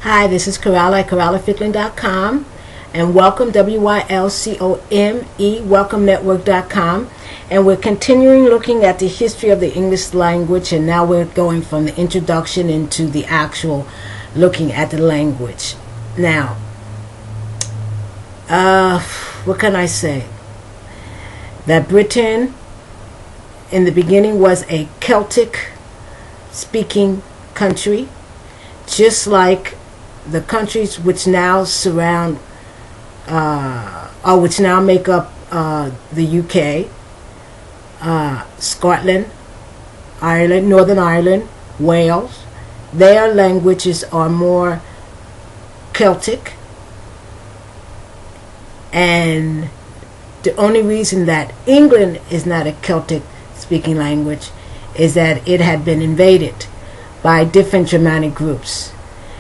Hi, this is Coralla at CorallaFicklin.com, and welcome, WYLCOME, welcomenetwork.com. And we're continuing looking at the history of the English language, and now we're going from the introduction into the actual looking at the language. Now, what can I say? That Britain in the beginning was a Celtic speaking country, just like the countries which now surround or which now make up the UK, Scotland, Ireland, Northern Ireland, Wales. Their languages are more Celtic, and the only reason that England is not a Celtic speaking language is that it had been invaded by different Germanic groups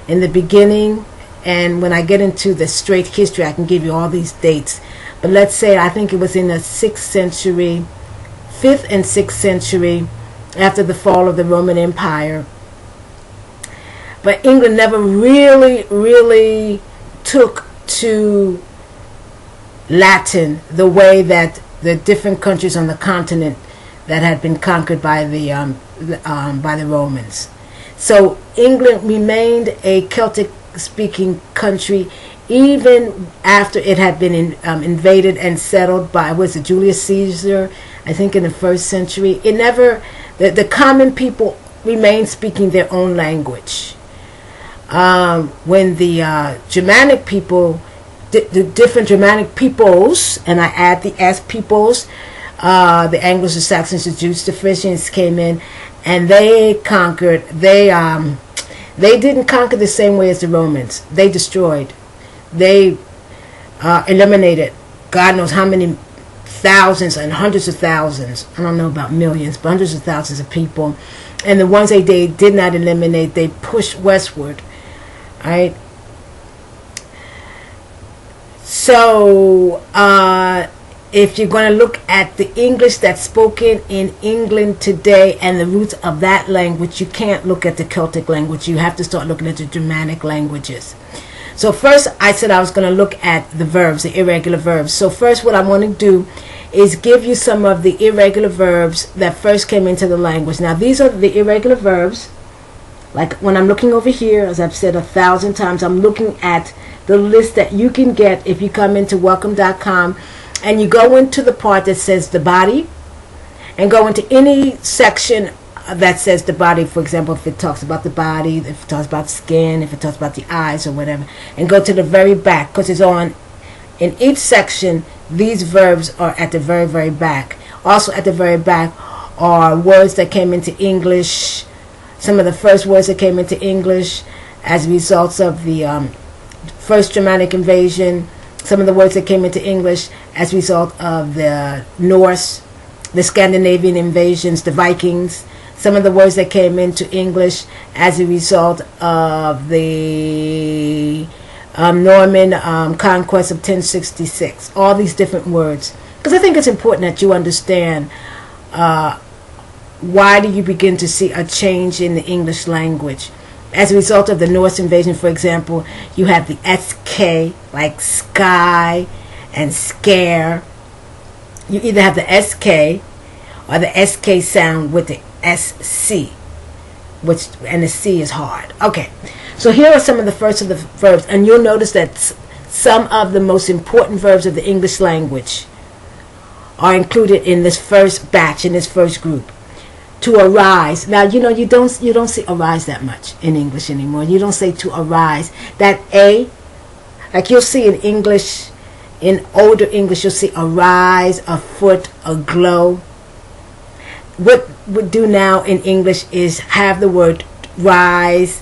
in the beginning. And when I get into the straight history, I can give you all these dates, but let's say I think it was in the 6th century, 5th and 6th century, after the fall of the Roman Empire. But England never really took to Latin the way that the different countries on the continent that had been conquered by the Romans. So England remained a Celtic-speaking country even after it had been invaded and settled by, was it Julius Caesar, I think in the 1st century. It never, the common people remained speaking their own language. When the Germanic people, the different Germanic peoples, and I add the S peoples, the Anglos, the Saxons, the Jutes, the Frisians came in, and they conquered. They didn't conquer the same way as the Romans. They destroyed. They eliminated God knows how many thousands and hundreds of thousands. I don't know about millions, but hundreds of thousands of people. And the ones they did not eliminate, they pushed westward. Right? So, if you're going to look at the English that's spoken in England today and the roots of that language, you can't look at the Celtic language. You have to start looking at the Germanic languages. So first, I said I was going to look at the verbs, the irregular verbs. So first, what I want to do is give you some of the irregular verbs that first came into the language. Now, these are the irregular verbs. Like when I'm looking over here, as I've said 1,000 times, I'm looking at the list that you can get if you come into welcome.com and you go into the part that says the body, and go into any section that says the body. For example, if it talks about the body, if it talks about skin, if it talks about the eyes or whatever, and go to the very back, because it's on in each section. These verbs are at the very back. Also at the very back are words that came into English, some of the first words that came into English as a result of the first Germanic invasion, some of the words that came into English as a result of the Norse, the Scandinavian invasions, the Vikings, some of the words that came into English as a result of the Norman conquest of 1066, all these different words. Because I think it's important that you understand why do you begin to see a change in the English language. As a result of the Norse invasion, for example, you have the SK, like sky and scare. You either have the SK or the SK sound with the SC, and the C is hard. Okay, so here are some of the first of the verbs, and you'll notice that some of the most important verbs of the English language are included in this first batch, in this first group. To arise. Now, you know, you don't see arise that much in English anymore. You don't say to arise. That A, like you'll see in English, in older English, you'll see arise, afoot, aglow. What we do now in English is have the word rise,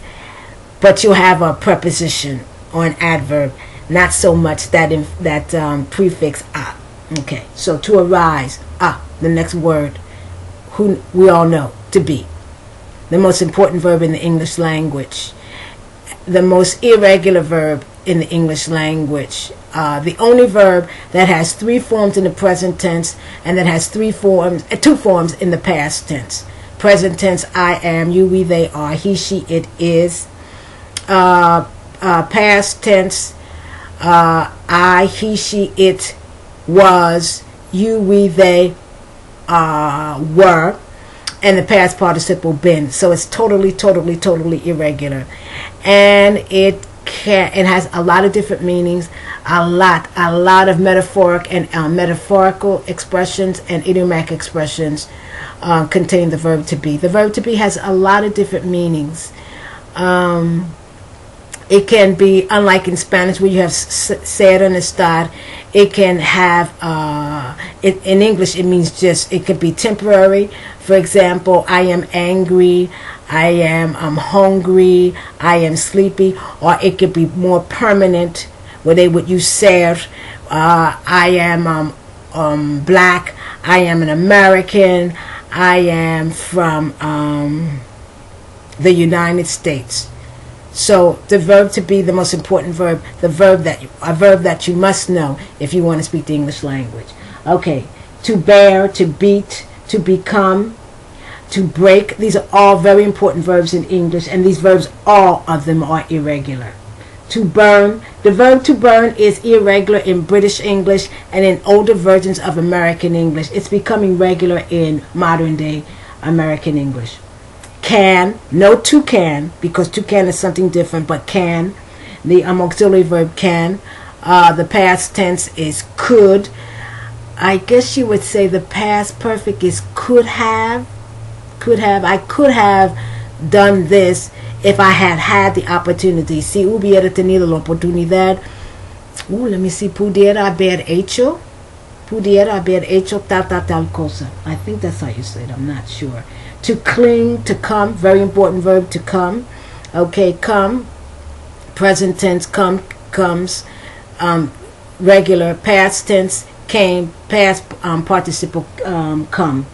but you'll have a preposition or an adverb, not so much that prefix a. Okay, so to arise, the next word, who we all know to be the most important verb in the English language, the most irregular verb in the English language, the only verb that has 3 forms in the present tense and that has 2 forms in the past tense. Present tense, I am, you, we, they are, he, she, it is. past tense, I, he, she, it, was, you, we, they, were, and the past participle been. So it's totally irregular, and it has a lot of different meanings, a lot of metaphoric and metaphorical expressions and idiomatic expressions contain the verb to be. The verb to be has a lot of different meanings. It can be, unlike in Spanish where you have ser and estar, it can have, in English it means just, it could be temporary. For example, I am angry, I am hungry, I am sleepy. Or it could be more permanent where they would use ser. I am black, I am an American, I am from the United States. So the verb to be, the most important verb, a verb that you must know if you want to speak the English language. Okay, to bear, to beat, to become, to break. These are all very important verbs in English, and these verbs, all of them are irregular. To burn, the verb to burn is irregular in British English and in older versions of American English. It's becoming regular in modern day American English. Can, no to can, because to can is something different, but can, the auxiliary verb can. The past tense is could. I guess you would say the past perfect is could have. I could have done this if I had had the opportunity. Si hubiera tenido la oportunidad. Let me see. Pudiera haber hecho. Pudiera haber hecho tal cosa. I think that's how you say it. I'm not sure. To cling, to come. Very important verb, to come. Okay, come. Present tense, come, comes. Regular. Past tense, came. Past participle, come.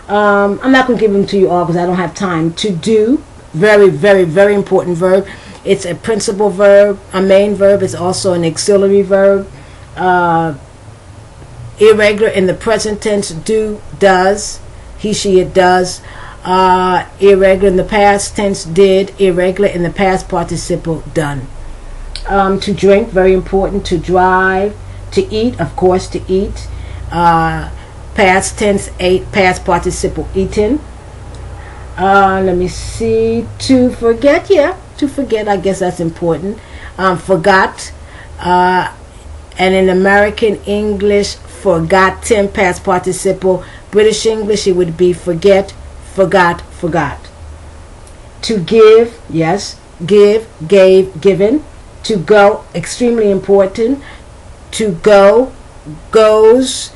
I'm not going to give them to you all because I don't have time. To do, very important verb. It's a principal verb, a main verb. It's also an auxiliary verb. Irregular in the present tense, do, does, he, she, it does. Irregular in the past tense, did. Irregular in the past participle, done. To drink, very important. To drive. To eat, of course, to eat. Past tense, ate. Past participle, eaten. Let me see. To forget, yeah. To forget, I guess that's important. Forgot. And in American English, forgotten, past participle. British English, it would be forget, forgot, forgot. To give, yes. Give, gave, given. To go, extremely important. To go, goes.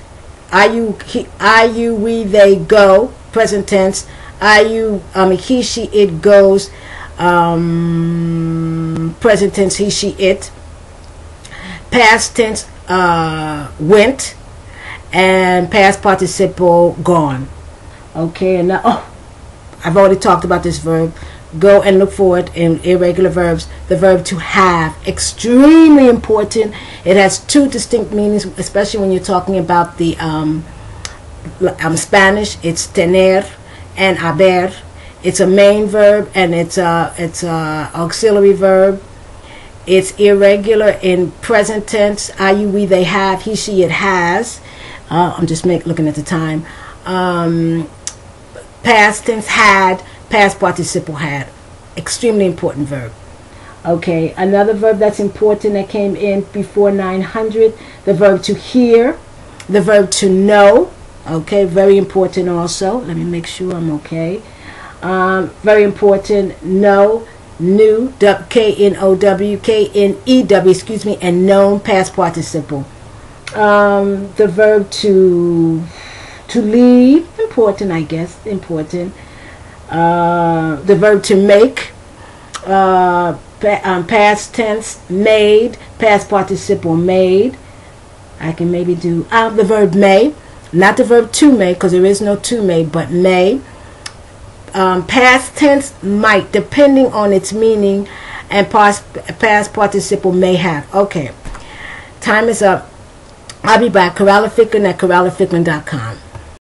I, you, we, they go. Present tense. He, she, it goes. Present tense, he, she, it. Past tense, went. And past participle, gone. Okay, and now, I've already talked about this verb. Go and look for it in irregular verbs. The verb to have, extremely important. It has two distinct meanings, especially when you're talking about the Spanish. It's tener and haber. It's a main verb and it's a auxiliary verb. It's irregular in present tense. I, you, we, they have. He, she, it has. I'm just looking at the time. Past tense, had. Past participle, had. Extremely important verb. Okay, another verb that's important that came in before 900. The verb to hear. The verb to know. Okay, very important also. Let me make sure I'm okay. Very important. Know. Knew. K-N-O-W. K-N-E-W, excuse me. And known, past participle. The verb to leave. Important, I guess. Important. The verb to make. Past tense, made. Past participle, made. I can maybe do the verb may. Not the verb to make, because there is no to make, but may. Past tense, might, depending on its meaning, and past participle, may have. Okay, time is up. I'll be back. Corralafitland at corralafitland.com.